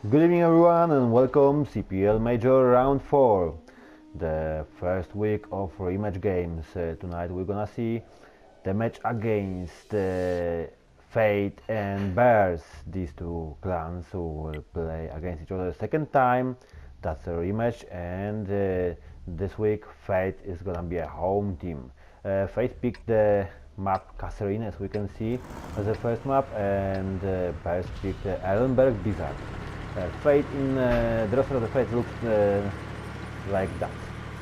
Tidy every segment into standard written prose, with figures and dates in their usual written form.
Good evening everyone and welcome CPL Major Round 4, the first week of rematch games. Tonight we're gonna see the match against Fate and BERS, these two clans who will play against each other the second time. That's a rematch, and this week Fate is gonna be a home team. Fate picked the map Kasserine, as we can see, as the first map, and BERS picked Ellenberg Bizarre. Fate in the roster of the Fate looks like that.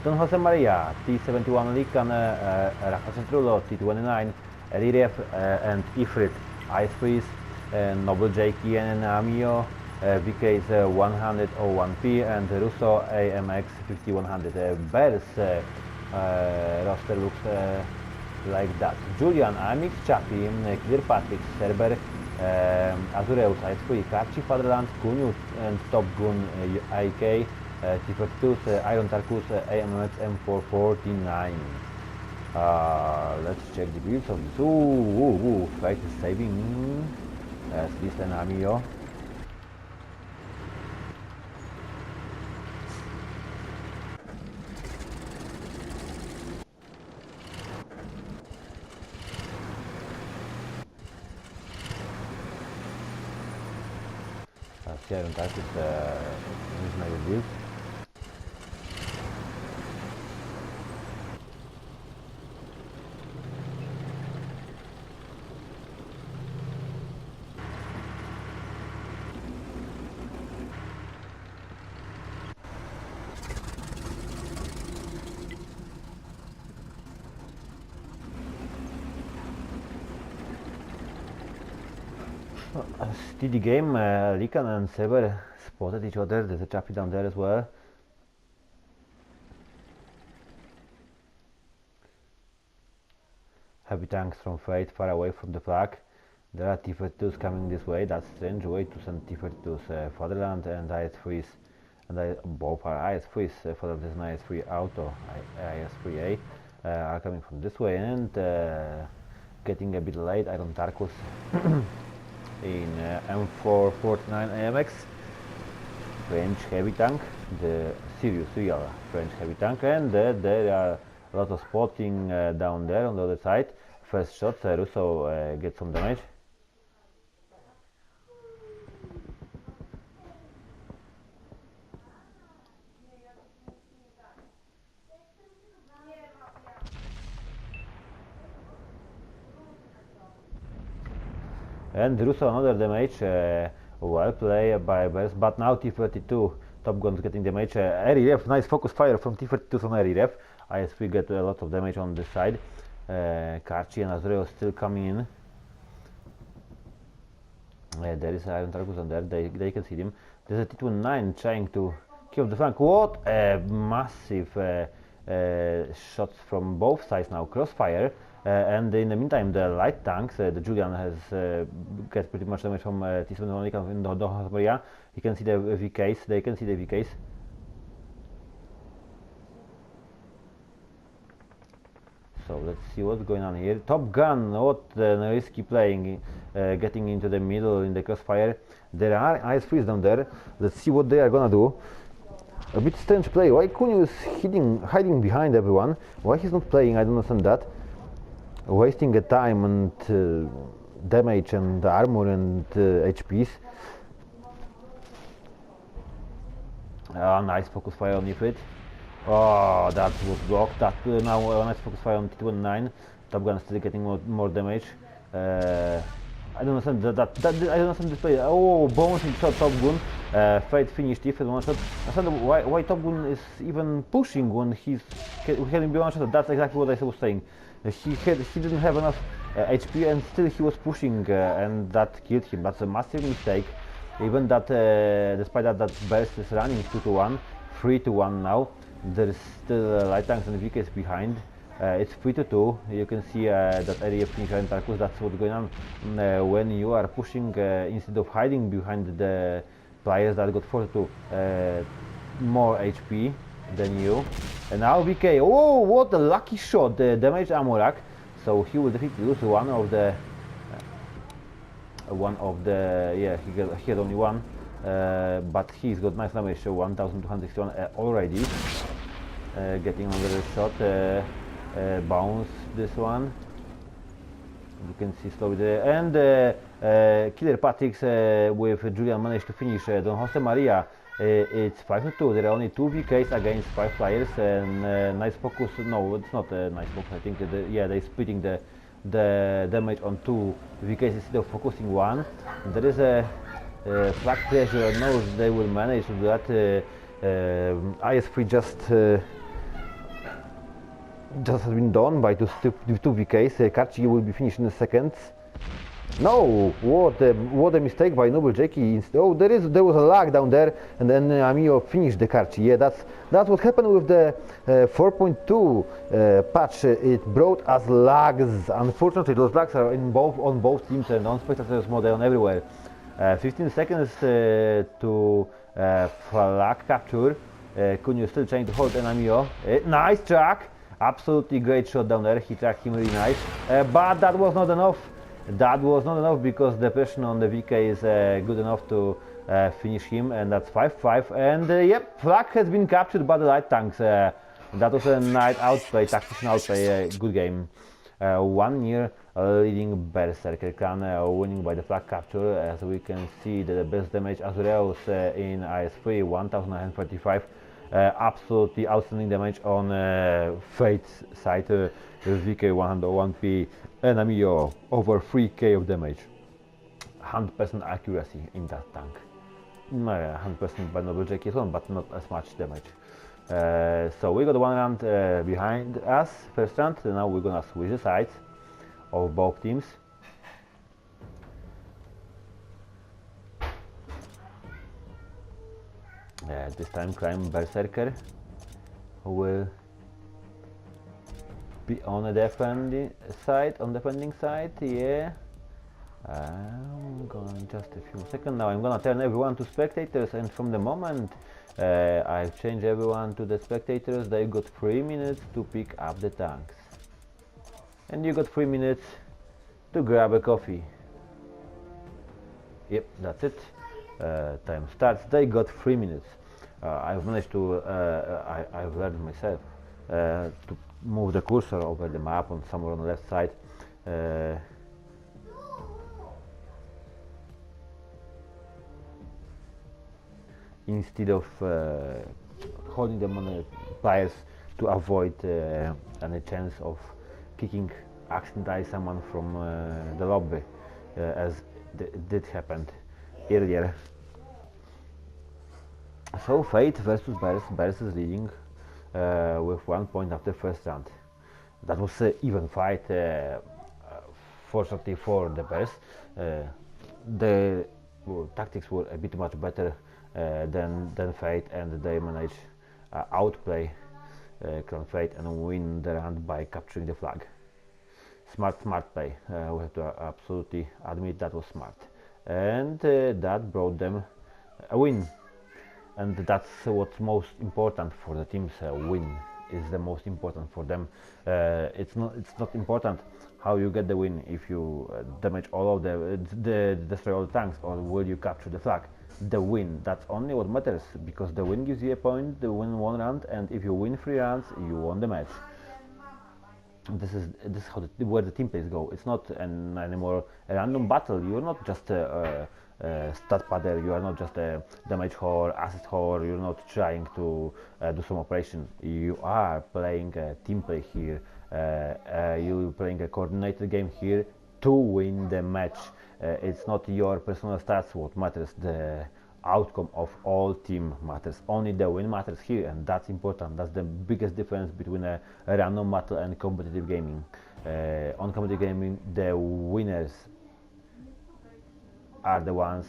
Don Jose Maria, T71 Likan, Rafa Centrulo, T29, Eliref and Ifrit, Ice Freeze, Noble Jakey and Amio, VK's 101P and Russo AMX 5100. BERS roster looks like that. Julian, AMX Chappy, Clear Patrick, Cerber, Azureus, Ice Free, Karchi, Fatherland, Kunu and Top Gun IK, T42, Iron Tarkus, AMX M449. Let's check the builds of this. Fight is saving Beast and Amio. Iron Tarkus is my build. A steady game. Likan and Sever spotted each other. There's a Chappy down there as well. Heavy tanks from Fate far away from the flag. There are T-32s coming this way. That's strange way to send T-32s. Fatherland and IS-3s, and both are IS-3s. Fatherland is an IS-3 auto, IS-3A are coming from this way, and getting a bit late. Iron Tarkus in M449 AMX, French heavy tank, the serious real French heavy tank, and there are a lot of spotting down there on the other side. First shot, Russo gets some damage. And Russo another damage, well played by BERS, but now T-32 Top Gun's getting damage. Ref, nice focus fire from T-32 on Ref. IS-3 get a lot of damage on this side. Karchi and Azureo still coming in. There is Iron Tarkus on there, they can see him. There's a T-29 trying to kill the flank. What a massive shots from both sides now, crossfire. And in the meantime, the light tanks, the Julian has gets pretty much damage from T-71 in the area. You can see the VKs, they can see the VKs. So let's see what's going on here. Top Gun, what risky playing, getting into the middle in the crossfire. There are IS-3s down there. Let's see what they are gonna do. A bit strange play. Why Kunyu is hiding behind everyone? Why he's not playing? I don't understand that. Wasting the time and damage and armor and HPs. Nice focus fire on Ifrit. Oh, that was blocked. That now nice focus fire on T-29. Top Gun still getting more damage. I don't understand that I don't understand this play. Oh, bouncing shot Top Gun. Fate finished Ifrit one shot. I don't know why Top Gun is even pushing when he's having one shot. That's exactly what I was saying. He didn't have enough HP and still he was pushing and that killed him. That's a massive mistake. Even that, despite that BERS is running 2-1, 3-1 now. There's still light tanks and VKs behind. It's 3-2. You can see that area finish and Tarkus. That's what's going on when you are pushing instead of hiding behind the players that got 4-2 more HP than you. And now VK, oh, what a lucky shot, the damage Amorak. So he will definitely lose one of the, yeah, he had only one. but he's got nice damage, so 1261 already. Getting another shot, bounce this one. You can see slowly there, and Killer Patrick's with Julian managed to finish Don Jose Maria. It's 5-2. There are only 2 VKs against 5 players, and nice focus. No, it's not a nice focus. I think they're splitting the damage on 2 VKs instead of focusing one. There is a flag pressure. Knows they will manage to do that. IS3 just has been done by two VKs. Karchi will be finished in a second. No, what a mistake by Noble Jakey. Oh, there was a lag down there, and then Amio finished the Karchi. Yeah, that's what happened with the 4.2 patch. It brought us lags. Unfortunately, those lags are on both teams and on spectators mode on everywhere. 15 seconds to flag capture. Kunio still trying to hold an Amio. Nice track. Absolutely great shot down there. He tracked him really nice, but that was not enough. That was not enough because the pressure on the VK is good enough to finish him, and that's 5-5. And yep, flag has been captured by the light tanks. That was a nice outplay, tactician outplay, good game. 1 year leading Berserker clan, winning by the flag capture. As we can see, the best damage Azureus in IS3, 1935. Absolutely outstanding damage on Fate's side, VK 101p, and Amio over 3k of damage. 100% accuracy in that tank. 100% by Noble Jackie as well, but not as much damage. So we got 1 round behind us, first round. Now we're gonna switch the sides of both teams. This time Crime Berserker, who will be on the defending side, yeah. I'm going just a few seconds now. I'm gonna turn everyone to spectators, and from the moment I've changed everyone to the spectators, they got 3 minutes to pick up the tanks. And you got 3 minutes to grab a coffee. Yep, that's it. Time starts. They got 3 minutes. I've managed to, I've learned myself to move the cursor over the map on somewhere on the left side. Instead of holding them on the pliers to avoid any chance of kicking accidentally someone from the lobby, as did happen earlier. So Fate versus BERS. BERS is leading with 1 point after first round. That was an even fight, fortunately for the BERS. The tactics were a bit much better than Fate, and they managed outplay Clan Fate and win the round by capturing the flag. Smart play. We have to absolutely admit that was smart, and that brought them a win. And that's what's most important for the teams. Win is the most important for them. It's not important how you get the win, if you damage all of destroy all the tanks, or will you capture the flag. The win, that's only what matters, because the win gives you a point, the win 1 round, and if you win 3 rounds, you won the match. This is how where the team plays go. It's not anymore a random battle. You're not just stat padder, you are not just a damage whore, assist whore, you're not trying to do some operation. You are playing a team play here, you're playing a coordinated game here to win the match. It's not your personal stats what matters, the outcome of all team matters. Only the win matters here, and that's important. That's the biggest difference between a random battle and competitive gaming. On competitive gaming, the winners are the ones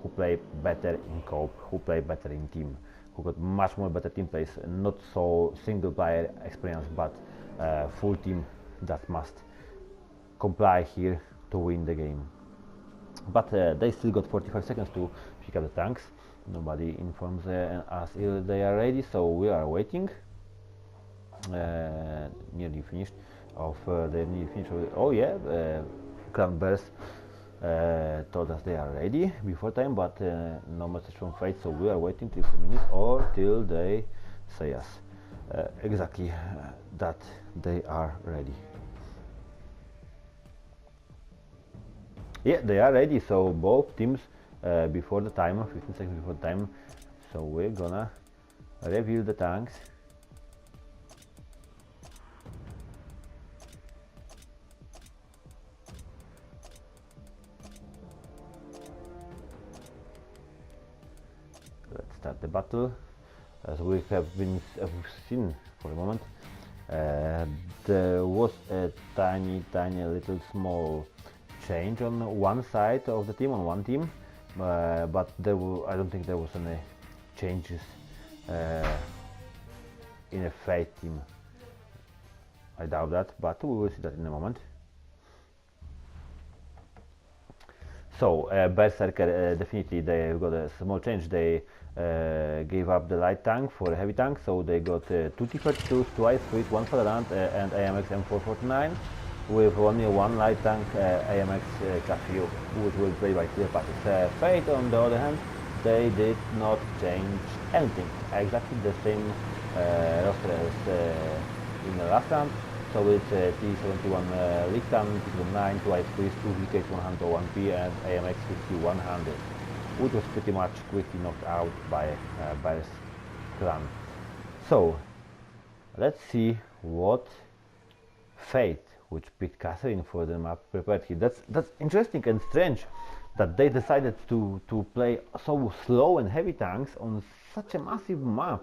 who play better in co-op, who play better in team, who got much more better team plays, not so single player experience, but full team that must comply here to win the game. But they still got 45 seconds to pick up the tanks. Nobody informs us if they are ready, so we are waiting. Nearly finished. Oh yeah, Clan BERS told us they are ready before time, but no message from Fate, so we are waiting 3 minutes or till they say us exactly that they are ready. Yeah, they are ready, so both teams before the timer, 15 seconds before the time, so we're gonna reveal the tanks. Let's start the battle. As we have seen for a moment, there was a tiny little small change on one side of the team, on one team, but I don't think there was any changes in a Fate team. I doubt that, but we will see that in a moment. So Berserker, definitely they got a small change. They gave up the light tank for a heavy tank, so they got 2 T-32s, twice with 1 Federant and AMX M449 with only 1 light tank AMX Chaffee, which will play by clear passes. Fate, on the other hand, they did not change anything. Exactly the same roster as in the last round. So it's T71 Lichtan, T79, twice Quiz, 2 VKs 101P and AMX 5100, which was pretty much quickly knocked out by BERS clan. So let's see what Fate, which picked Catherine for the map, prepared here. That's interesting and strange that they decided to play so slow and heavy tanks on such a massive map.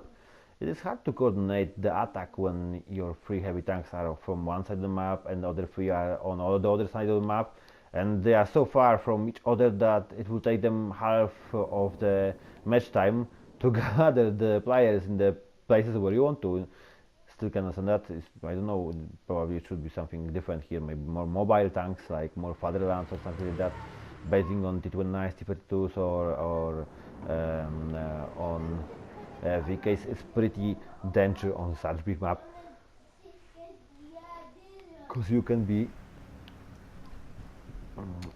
It is hard to coordinate the attack when your 3 heavy tanks are from one side of the map and the other 3 are on the other side of the map, and they are so far from each other that it will take them half of the match time to gather the players in the places where you want to. Still can understand that. I don't know, probably it should be something different here, maybe more mobile tanks, like more fatherlands or something like that, basing on T29s, T32s or on VKs. Is pretty dangerous on such big map, because you can be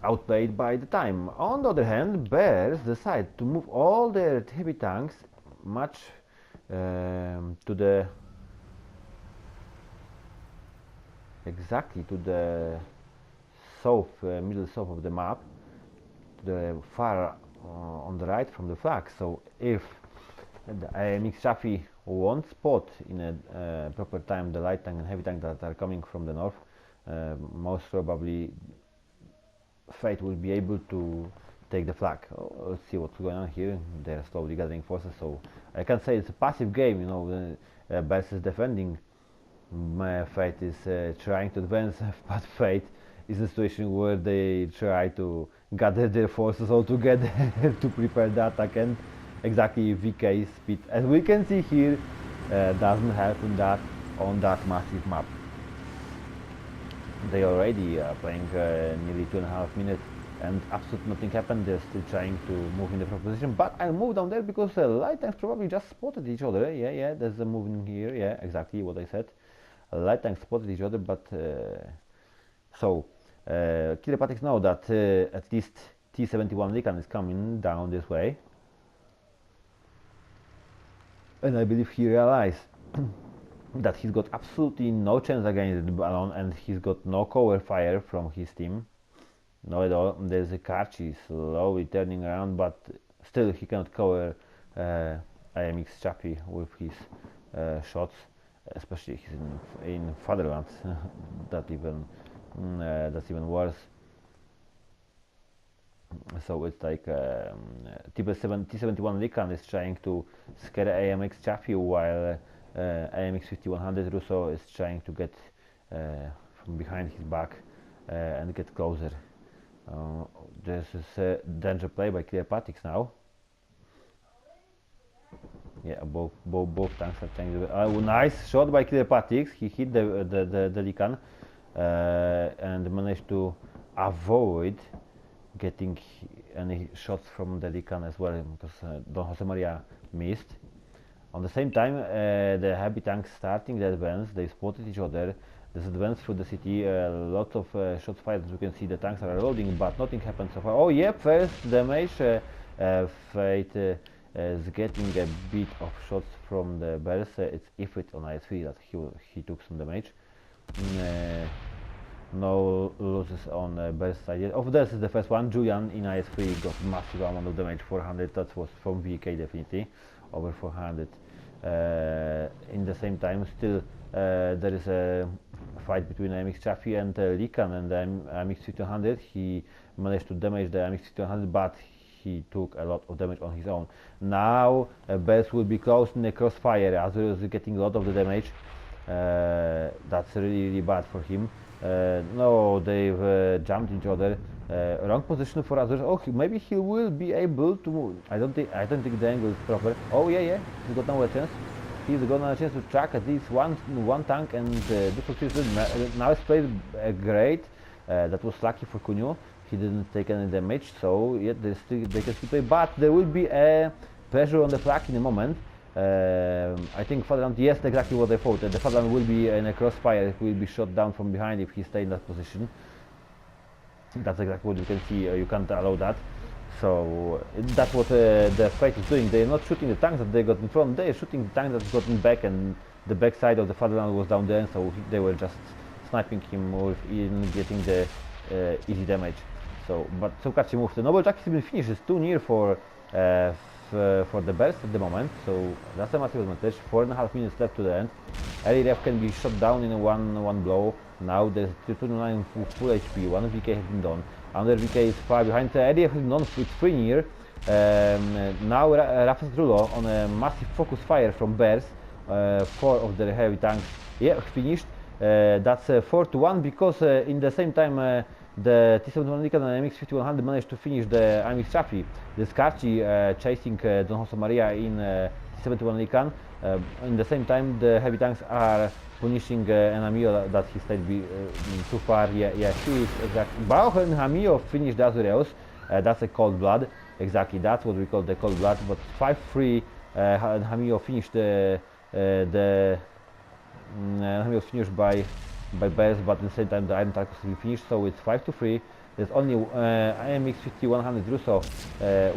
outplayed by the time. On the other hand, BERS decide to move all their heavy tanks much to the exactly to the south, middle south of the map, to the far on the right from the flag. So if the AMX Chaffee won't spot in a proper time the light tank and heavy tank that are coming from the north, most probably Fate will be able to take the flag. Let's see what's going on here. They're slowly gathering forces, so I can say it's a passive game. You know, BERS is defending, Fate is trying to advance, but Fate is a situation where they try to gather their forces all together to prepare the attack, and exactly VK speed, as we can see here, doesn't help in that on that massive map. They already playing nearly 2.5 minutes and absolutely nothing happened. They're still trying to move in the proposition, but I'll move down there because light tanks probably just spotted each other. Yeah, there's a movement here. Yeah, exactly what I said. Light tanks spotted each other, but so Kiropatics know that at least T71 Likan is coming down this way, and I believe he realized that he's got absolutely no chance against the balloon, and he's got no cover fire from his team. No at all. There's a Karchi slowly turning around, but still he cannot cover AMX Chappie with his shots, especially he's in Fatherlands. That's even worse. So it's like T71 Likan is trying to scare AMX Chaffee, while AMX 5100 Russo is trying to get from behind his back and get closer. This is a danger play by Kiropatics now. Yeah, both tanks are trying to. Nice shot by Kiropatics. He hit the Likan and managed to avoid getting any shots from the Likan as well, because Don Jose Maria missed. On the same time, the heavy tanks starting the advance, they spotted each other. This advance through the city, lots of shots fired. As you can see, the tanks are reloading, but nothing happened so far. Oh, yep, first damage. Fate is getting a bit of shots from the BERS. It's Ifrit on IS3 that he took some damage. No losses on BERS side yet. Of this is the first one. Julian in IS3 got massive amount of damage, 400. That was from VK definitely, over 400. In the same time, still there is a fight between MX Chaffee and Likan and the MX 1500. He managed to damage the MX 1500, but he took a lot of damage on his own. Now BERS will be close in the crossfire. Azure is getting a lot of the damage. That's really bad for him. No, they've jumped each other. Wrong position for Azure. Oh, maybe he will be able to move. I don't think the angle is proper. Oh yeah, he's got no chance. He's got a chance to track at least one tank and now it's played great. That was lucky for Kunio. He didn't take any damage, so yeah, they can still play. But there will be a pressure on the flag in a moment. I think Fatherland, yes, exactly what I thought. The Fatherland will be in a crossfire. It will be shot down from behind if he stays in that position. That's exactly what you can see. You can't allow that. So that's what the Fate is doing. They're not shooting the tanks that they got in front. They're shooting the tanks that got in back, and the back side of the Fatherland was down there. So they were just sniping him within getting the easy damage. So, but Sokachi moved. The Noble Jack has been finished. It's too near for the BERS at the moment, so that's a massive advantage. 4.5 minutes left to the end. Early ref can be shot down in one blow. Now there's 229 full HP. One VK has been done. Another VK is far behind. Early ref has been done with 3 near. Now Rafas Rulo on a massive focus fire from BERS. 4 of their heavy tanks, yeah, finished. That's 4-1 because in the same time the T-71 Likan and MX 5100 managed to finish the MX Chaffee. The Skarchi chasing Don Jose Maria in T-71 Likan. In the same time, the heavy tanks are punishing an Hamio that he stayed too far. Yeah, he is exactly. Bauer and Hamio finished the Azureos. That's a cold blood. Exactly, that's what we call the cold blood. But 5-3, Hamio finished Hamio finished by BERS, but at the same time the Iron Tarkus has been finished, so it's 5-3. There's only IMX 5100 Russo,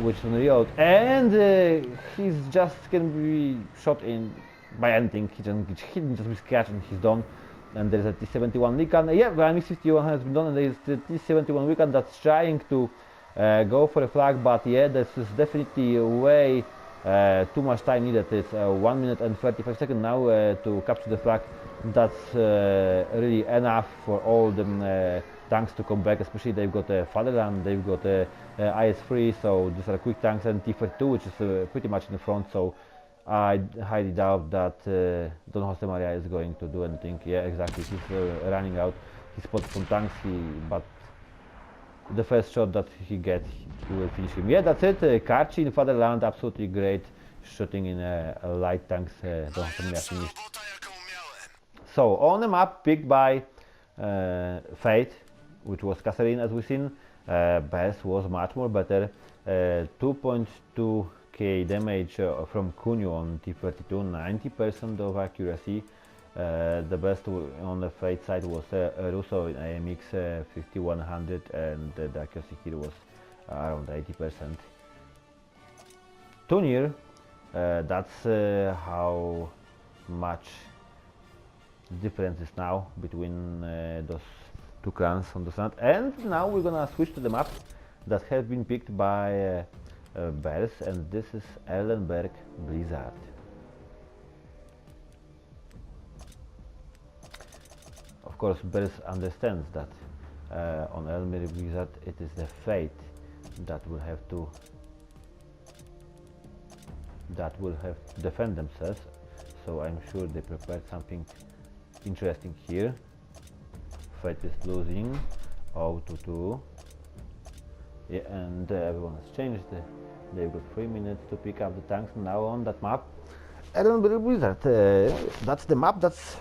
which is on reload, and he's just can be shot in by anything. He just be scratched and he's done. And there's a T-71 Likan. Yeah, the IMX 5100 has been done, and there's the T-71 Likan that's trying to go for a flag, but yeah, this is definitely way too much time needed. It's 1 minute and 35 seconds now to capture the flag. That's really enough for all the tanks to come back, especially they've got Fatherland, they've got IS-3, so these are quick tanks, and T-42, which is pretty much in the front, so I highly doubt that Don Jose Maria is going to do anything. Yeah, exactly, he's running out. He spotted some tanks, but the first shot that he gets, he will finish him. Yeah, that's it. Karchi in Fatherland, absolutely great shooting in light tanks. Don Jose Maria finished. So on the map picked by Fate, which was Kasserine as we've seen, BERS was much more better. 2.2k damage from Kunio on T-32, 90% of accuracy. The best on the Fate side was Russo in AMX 5100, and the accuracy here was around 80%. Too near, that's how much difference is now between those two clans on the front. And now we're gonna switch to the map that have been picked by BERS, and this is Erlenberg Blizzard. Of course, BERS understands that on Erlenberg Blizzard it is the Fate that will have to defend themselves, so I'm sure they prepared something interesting here. Fate is losing 0-2. Yeah, and everyone has changed. They've got 3 minutes to pick up the tanks now on that map. Erlenberg Blizzard, that's the map that's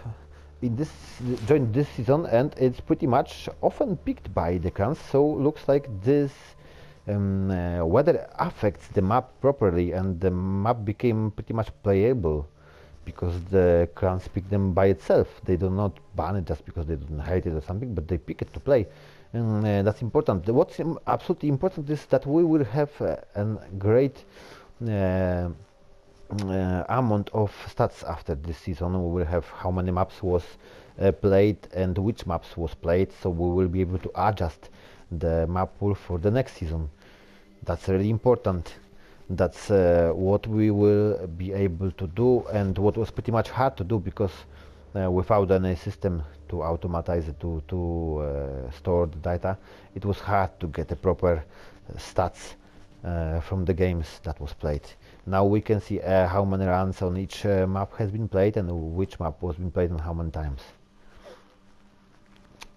joined this season, and it's pretty much often picked by the clans, so looks like this weather affects the map properly, and the map became pretty much playable because the clans pick them by itself. They do not ban it just because they don't hate it or something, but they pick it to play, and that's important. What's absolutely important is that we will have a great amount of stats after this season. We will have how many maps was played and which maps was played, so we will be able to adjust the map pool for the next season. That's really important. That's what we will be able to do, and what was pretty much hard to do, because without any system to automatize it, to store the data, it was hard to get the proper stats from the games that was played. Now we can see how many runs on each map has been played and which map was been played and how many times.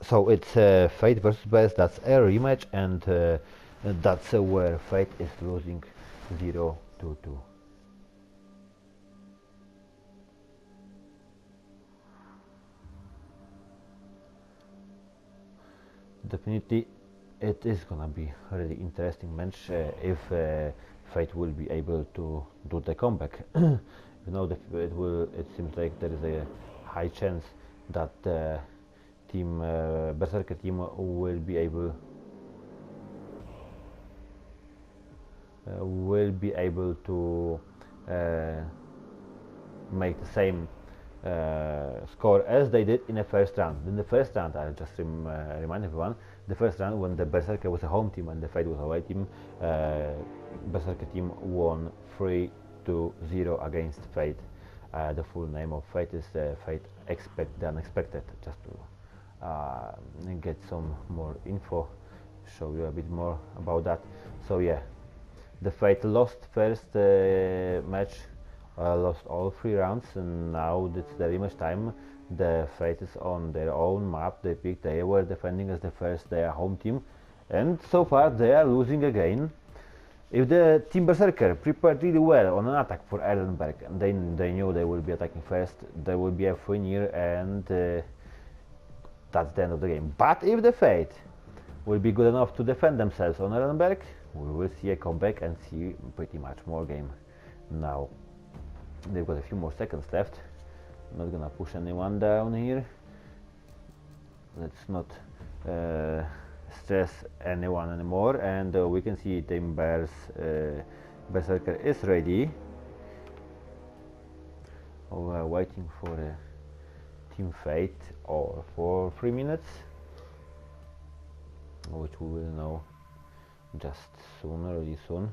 So it's Fate versus BERS. That's a rematch, and that's where Fate is losing 0-2. Definitely it is gonna be a really interesting match if Fate will be able to do the comeback. You know, it seems like there is a high chance that team Berserker team will be able to make the same score as they did in the first round. In the first round, I'll just remind everyone, the first round when the Berserker was a home team and the Fate was a away team, Berserker team won 3-0 against Fate. The full name of Fate is Fate Expect the Unexpected, just to get some more info, show you a bit more about that. So yeah, the Fate lost first match, lost all 3 rounds, and now it's the rematch time. The Fate is on their own map. They were defending as their home team, and so far they are losing again. If the team Berserker prepared really well on an attack for Erlenberg, and they knew they will be attacking first, there will be a 3-0, and that's the end of the game. But if the Fate will be good enough to defend themselves on Erlenberg, we will see a comeback and see pretty much more game. Now they've got a few more seconds left. I'm not gonna push anyone down here. Let's not stress anyone anymore, and we can see team BERS Berserker is ready. We're waiting for team Fate or for 3 minutes, which we will know just soon, really soon.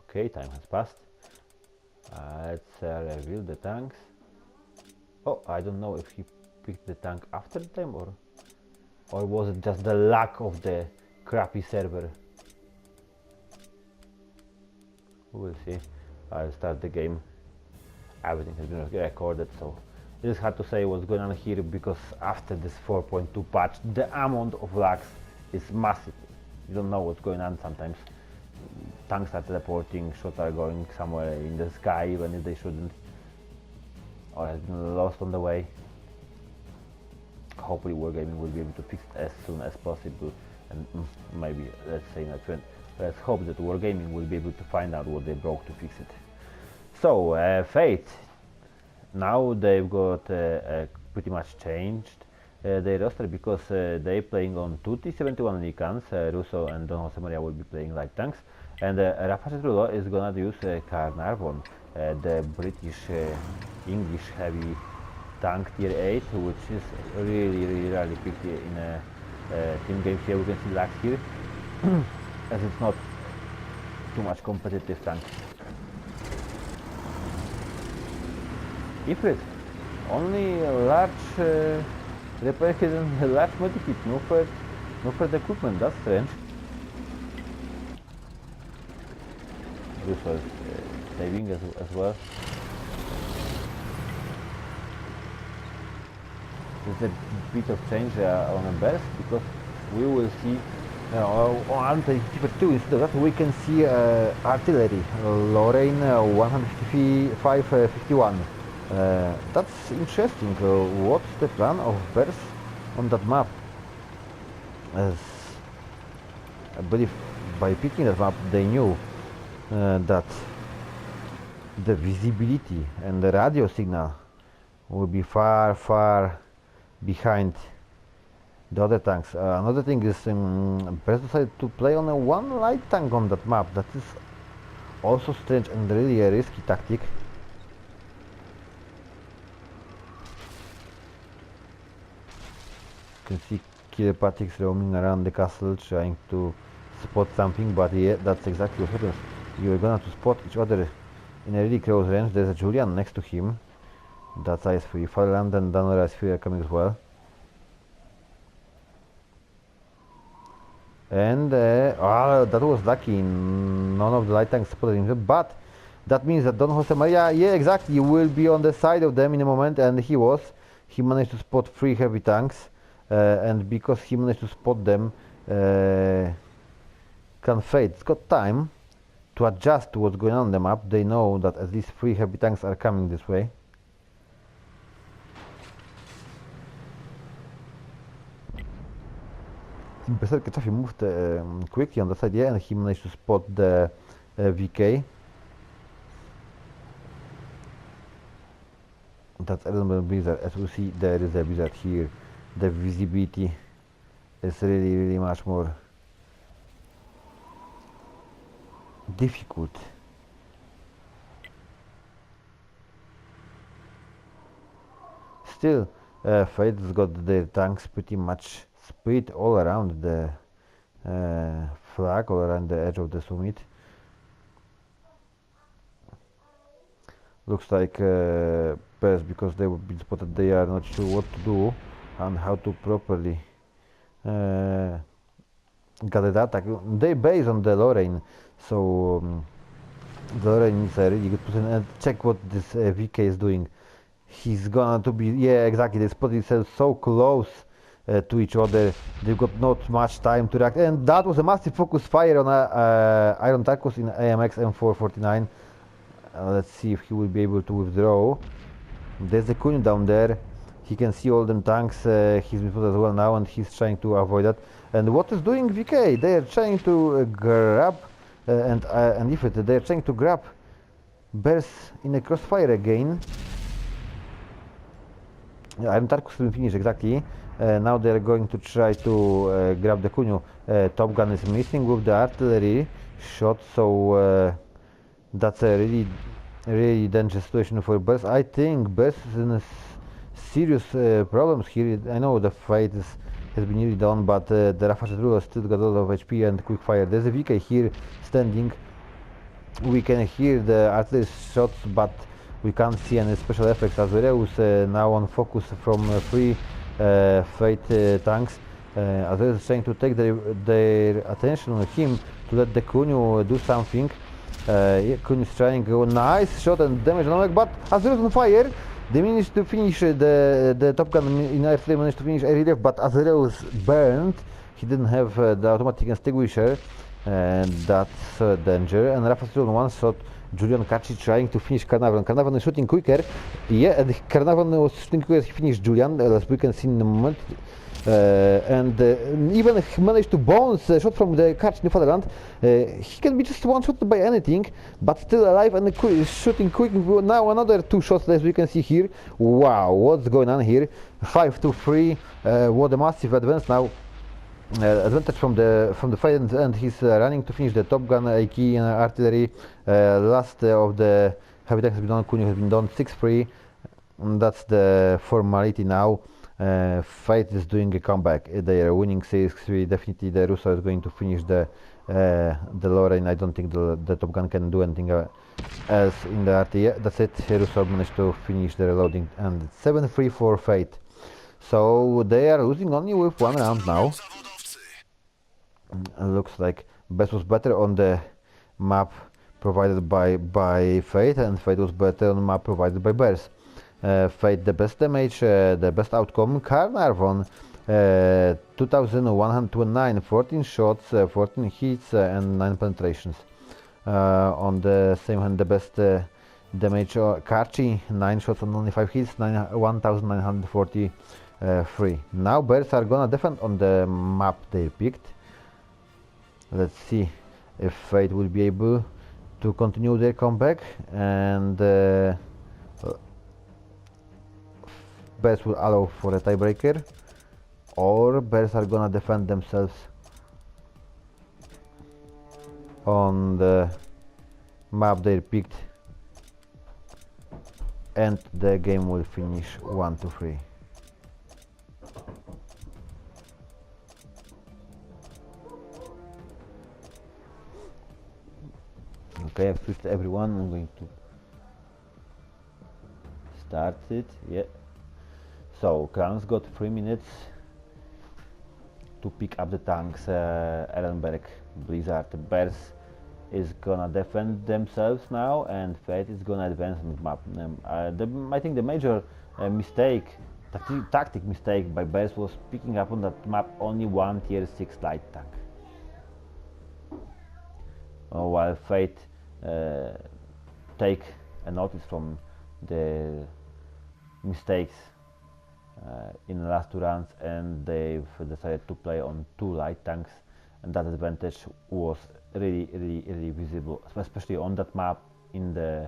Okay, time has passed. Let's reveal the tanks. Oh, I don't know if he picked the tank after the time, or was it just the luck of the crappy server? We'll see. I'll start the game. Everything has been recorded, so it is hard to say what's going on here, because after this 4.2 patch, the amount of lags is massive. You don't know what's going on sometimes. Tanks are teleporting, shots are going somewhere in the sky even if they shouldn't, or has been lost on the way. Hopefully Wargaming will be able to fix it as soon as possible, and maybe, let's say in a trend, let's hope that Wargaming will be able to find out what they broke to fix it. So Fate, now they've got pretty much changed their roster, because they're playing on 2 T-71 Licans. Russo and Don Jose Maria will be playing light tanks, and Rafa Cetrulo is gonna use Carnarvon, the British English heavy tank tier 8, which is really rarely picked in a team game. Here we can see lags here, as it's not too much competitive tank. Ifrit, only a large repair kit and a large medikit, no third equipment, that's strange. This was saving as well. There's a bit of change on the BERS, because we will see on T2 instead of that we can see artillery, Lorraine 155-51. That's interesting. What's the plan of BERS on that map? As I believe by picking that map they knew that the visibility and the radio signal will be far behind the other tanks. Another thing is BERS decided to play on a one light tank on that map. That is also strange and really a risky tactic. You can see Kilopatics roaming around the castle trying to spot something, but yeah, that's exactly what happens. You're gonna to spot each other in a really close range. There's a Julian next to him. That's IS-3. Fatherland and another IS-3 are coming as well. And that was lucky. None of the light tanks spotted him, but that means that Don Jose Maria, yeah, exactly, will be on the side of them in a moment, and he was. He managed to spot 3 heavy tanks, and because he managed to spot them, can Fate. It's got time to adjust to what's going on the map. They know that at least 3 heavy tanks are coming this way. Berserker Chaffee moved quickly on the side, yeah, and he managed to spot the VK. That's a little blizzard. As we see, there is a blizzard here. The visibility is really much more difficult. Still, Fate's got their tanks pretty much spread all around the flag, all around the edge of the summit. Looks like BERS, because they have been spotted, they are not sure what to do and how to properly gather the attack. They base on the Lorraine, so the Lorraine is a really good position. And check what this VK is doing. He's gonna to be, yeah, exactly, they spotted themselves so close to each other. They've got not much time to react, and that was a massive focus fire on Iron Tarkus in AMX M449. Let's see if he will be able to withdraw. There's the Kun down there. He can see all them tanks. He's been put as well now, and he's trying to avoid that. And what is doing VK? They are trying to grab and if they're trying to grab BERS in a crossfire again. Iron Tarkus will finish exactly. Now they're going to try to grab the Kunyu. Top Gun is missing with the artillery shot, so that's a really dangerous situation for BERS. I think BERS is in a serious problems here. I know the fight has been nearly done, but the Rafale Rule still got a lot of HP and quick fire. There's a VK here standing. We can hear the artillery shots, but we can't see any special effects. Azureus now on focus from 3 Fate tanks. Azureus is trying to take their attention on him to let the Kunyu do something. Kunyu is trying to go, nice shot and damage on Omek, but Azureus on fire. They managed to finish the Top Gun in Air3 managed to finish air relief, but Azureus burned. He didn't have the automatic extinguisher, and that's danger. And Rafale on one shot. Julian Kaci trying to finish Carnarvon. Carnarvon is shooting quicker. Yeah, and Carnarvon was shooting quicker. He finished Julian, as we can see in a moment. And even he managed to bounce a shot from the Kaci in Fatherland. He can be just one shot by anything, but still alive and shooting quick. Now another 2 shots, as we can see here. Wow, what's going on here? 5-3. What a massive advance now. Advantage from the fight, and he's running to finish the Top Gun AK and artillery. Last of the heavy tanks has been done. Kunyu has been done 6-3. That's the formality now. Fight is doing a comeback. They are winning 6-3. Definitely the Russo is going to finish the Lorraine. I don't think the Top Gun can do anything else in the RT. Yeah, that's it. Russo managed to finish the reloading, and 7-3 for Fate. So they are losing only with 1 round now. Looks like BERS was better on the map provided by Fate, and Fate was better on the map provided by BERS. Fate the best damage, the best outcome. Carnarvon 2129, 14 shots, 14 hits, and 9 penetrations. On the same hand, the best damage, Karchi, 9 shots and only 5 hits, 1943. Now BERS are gonna defend on the map they picked. Let's see if Fate will be able to continue their comeback, and BERS will allow for a tiebreaker, or BERS are gonna defend themselves on the map they picked, and the game will finish 1-3. Okay, I've switched everyone. I'm going to start it. Yeah. So Kranz got 3 minutes to pick up the tanks. Ehrenberg, Blizzard, BERS is gonna defend themselves now, and Fate is gonna advance on the map. I think the major tactic mistake by BERS was picking up on that map only one tier 6 light tank. While Fate take a notice from the mistakes in the last 2 rounds, and they've decided to play on 2 light tanks, and that advantage was really visible, especially on that map in the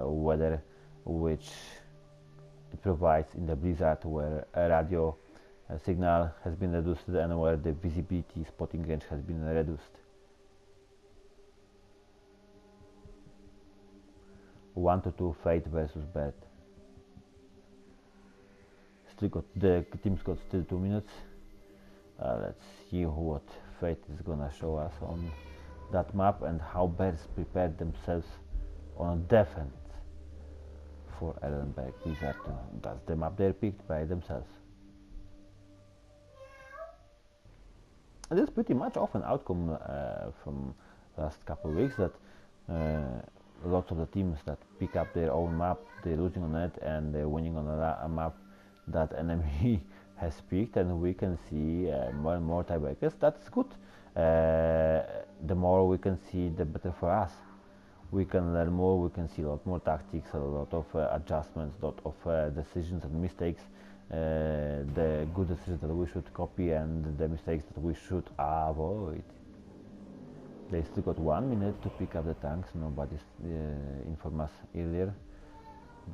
weather which it provides in the Blizzard, where a radio signal has been reduced and where the visibility spotting range has been reduced. 1-2 Fate versus BERS. The team's got still 2 minutes. Let's see what Fate is gonna show us on that map, and how BERS prepared themselves on defense for Ehrenberg Blizzard. That's the map they picked by themselves. It is pretty much of an outcome from last couple of weeks, that lots of the teams that pick up their own map, they're losing on it and they're winning on a map that enemy has picked, and we can see more and more tiebreakers. That's good. The more we can see, the better for us. We can learn more, we can see a lot more tactics, a lot of adjustments, a lot of decisions and mistakes, the good decisions that we should copy and the mistakes that we should avoid. They still got 1 minute to pick up the tanks. Nobody's informed us earlier.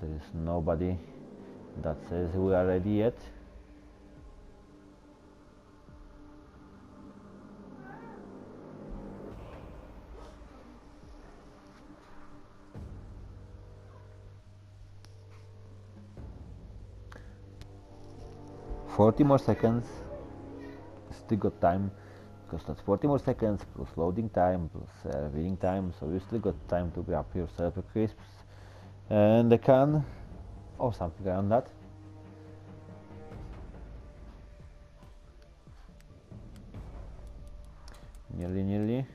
There is nobody that says we are ready yet. "40 more seconds, still got time, because that's 40 more seconds plus loading time plus reading time, so you still got time to grab yourself a crisps and a can or something around that." Nearly.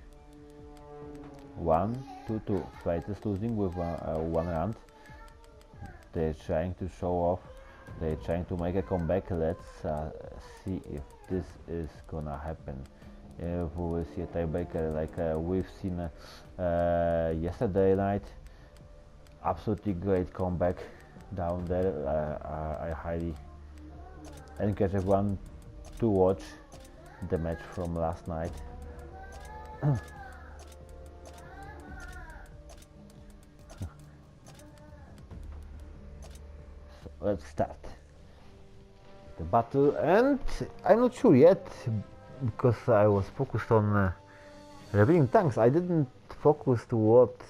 1-2. Fate is losing with 1 round. They're trying to show off. They're trying to make a comeback. Let's see if this is gonna happen. If we will see a tiebreaker like we've seen yesterday night. Absolutely great comeback down there. I highly encourage everyone to watch the match from last night. So let's start the battle, and I'm not sure yet, because I was focused on revealing tanks. I didn't focus to what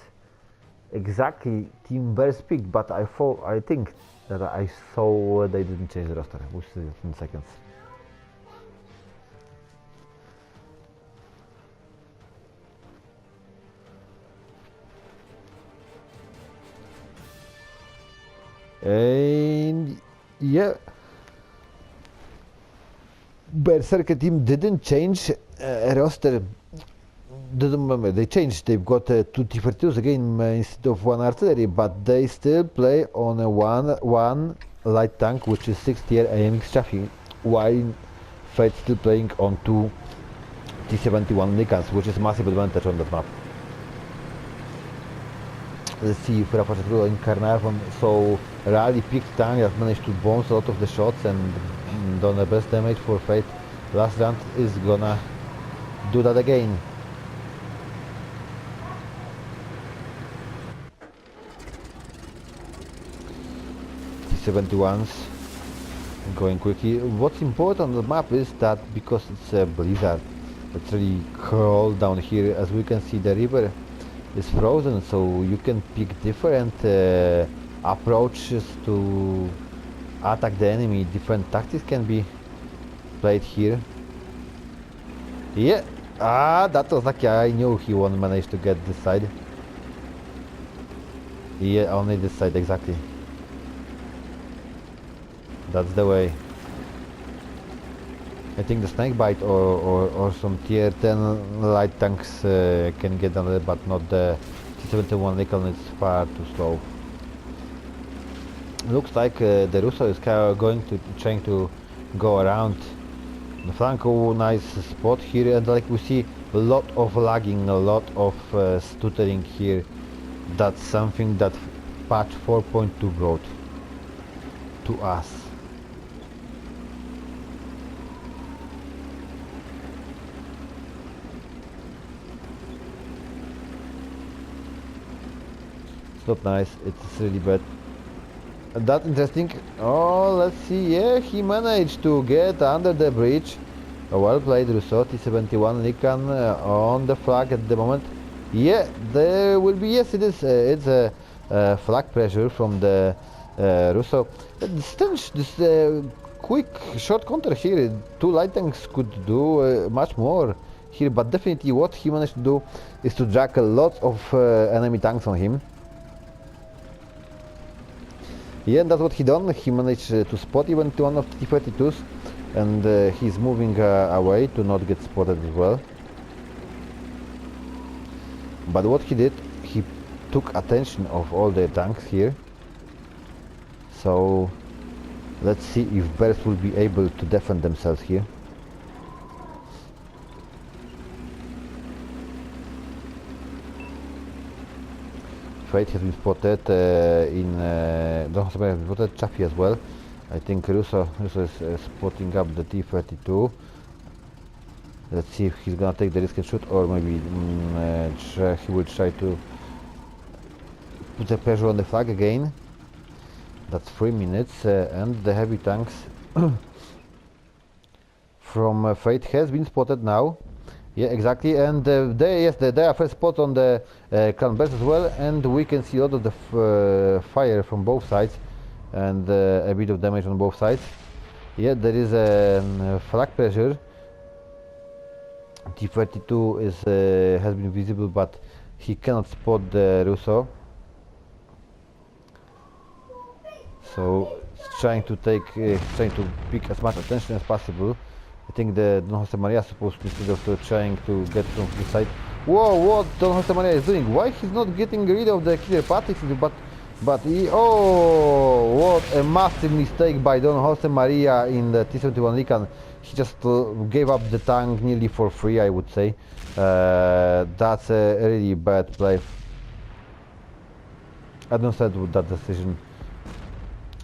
exactly Team BERS picked, but I think that I saw they didn't change the roster. We'll see it in seconds. And yeah, Berserker team didn't change roster. Doesn't remember, they changed. They've got 2 T-32s again instead of 1 artillery, but they still play on a one light tank, which is 6th tier AMX Chaffee, while Fate still playing on two T-71 Nicans, which is massive advantage on that map. Let's see if Rafa in Carnarvon so rally picked tank that managed to bounce a lot of the shots and done the best damage for Fate. Last round is gonna do that again. T-71s going quickly. What's important on the map is that because it's a blizzard, it's really cold down here. As we can see, the river is frozen, so you can pick different approaches to attack the enemy. Different tactics can be played here. Yeah, that was lucky. I knew he won't manage to get this side. Yeah, only this side, exactly. That's the way. I think the snakebite or some tier 10 light tanks can get on it, but not the T-71 Lincoln. It's far too slow. Looks like the Russo is going to trying to go around the flank. Oh, nice spot here, and like we see a lot of lagging, a lot of stuttering here. That's something that patch 4.2 brought to us. It's not nice, it's really bad. That's interesting. Oh, let's see. Yeah, he managed to get under the bridge. Well played, Rousseau. T-71 Nikan on the flag at the moment. Yeah, there will be. Yes, it is. It's a flag pressure from the Rousseau. This quick short counter here. Two light tanks could do much more here, but definitely what he managed to do is to drag a lot of enemy tanks on him. Yeah, and that's what he done. He managed to spot even one of the T-32s, and he's moving away to not get spotted as well. But what he did, he took attention of all the tanks here. So let's see if BERS will be able to defend themselves here. Fate has been spotted has been spotted Chaffee as well. I think Russo is spotting up the T-32. Let's see if he's gonna take the risk and shoot, or maybe he will try to put the pressure on the flag again. That's 3 minutes, and the heavy tanks from Fate has been spotted now. Yeah, exactly, and they are first spot on the Clan BERS as well, and we can see a lot of the fire from both sides, and a bit of damage on both sides. Yeah, there is a flag pressure. T-32 is has been visible, but he cannot spot the Russo. So he's trying to pick as much attention as possible. I think the Don Jose Maria is supposed to, instead of trying to get from his side. Whoa, what Don Jose Maria is doing? Why he's not getting rid of the killer Patrick? But he, oh, what a massive mistake by Don Jose Maria in the T-71 Lican. He just gave up the tank nearly for free, I would say. That's a really bad play. I don't said with that decision.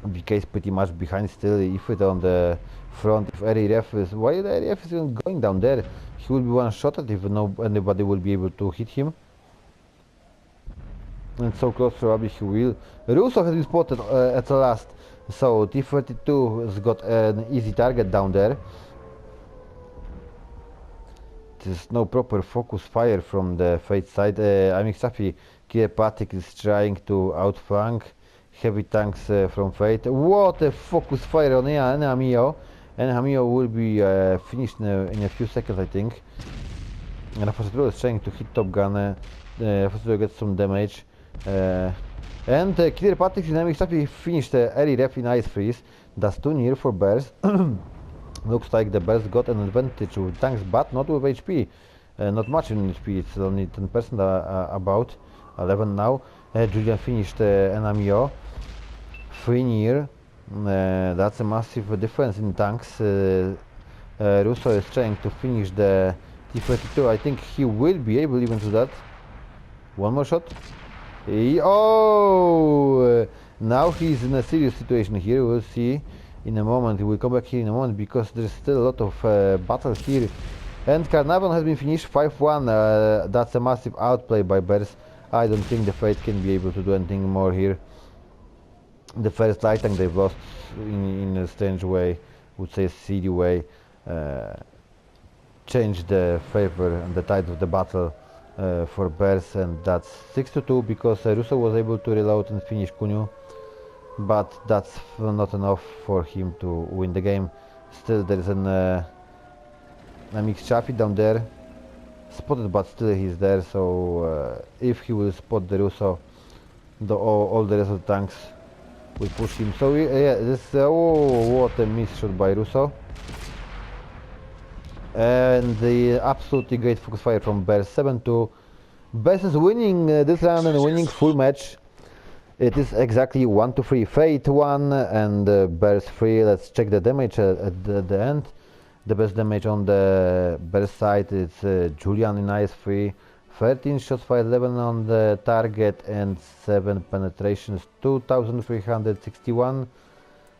BK is pretty much behind still. If it on the front, if Eri Ref is, why the Eri Ref is even going down there? He will be one-shotted if anybody will be able to hit him. And so close, probably he will. Russo has been spotted at the last. So T-32 has got an easy target down there. There's no proper focus fire from the Fate side. I'm Safi. Kirpatik is trying to outflank heavy tanks from Fate. What a focus fire on Enamio. Enamio will be finished in a few seconds, I think. And Rafa is trying to hit Top Gun. Rafa gets some damage. And Killer Patrick Dynamic Safi finished early ref in Ice Freeze. That's too near for BERS. Looks like the BERS got an advantage with tanks, but not with HP. Not much in HP, it's only 10% about 11 now. Julian finished NMO. 3 near. That's a massive difference in tanks. Russo is trying to finish the T-32. I think he will be able even to that. One more shot. Now he's in a serious situation here. We'll see in a moment. We'll come back here in a moment because there's still a lot of battle here. And Carnarvon has been finished 5-1. That's a massive outplay by BERS. I don't think the Fate can be able to do anything more here. The first light tank they've lost in a strange way, would say seedy way, changed the favor and the tide of the battle for BERS, and that's 6-2 because Russo was able to reload and finish Kunyu, but that's not enough for him to win the game. Still there is a mixed Chaffee down there, spotted, but still he's there, so if he will spot the Russo, all the rest of the tanks will push him. So yeah, this what a miss shot by Russo. And the absolutely great focus fire from BERS. 7-2. BERS is winning this round and winning full match. It is exactly 1-3. Fate 1 and BERS 3. Let's check the damage at the end. The best damage on the BERS side is Julian in IS-3. 13 shots fired, 11 on the target and 7 penetrations, 2361.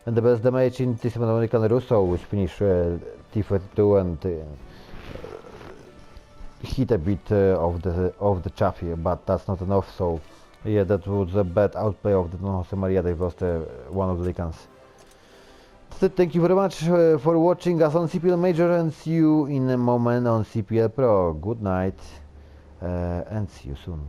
And the best damage in T-7 American Russo, which finished T-32 and hit a bit of the Chaffee, but that's not enough. So yeah, that was a bad outplay of the Don Jose Maria. They've lost one of the Lycans. So thank you very much for watching us on CPL Major, and see you in a moment on CPL Pro. Good night and see you soon.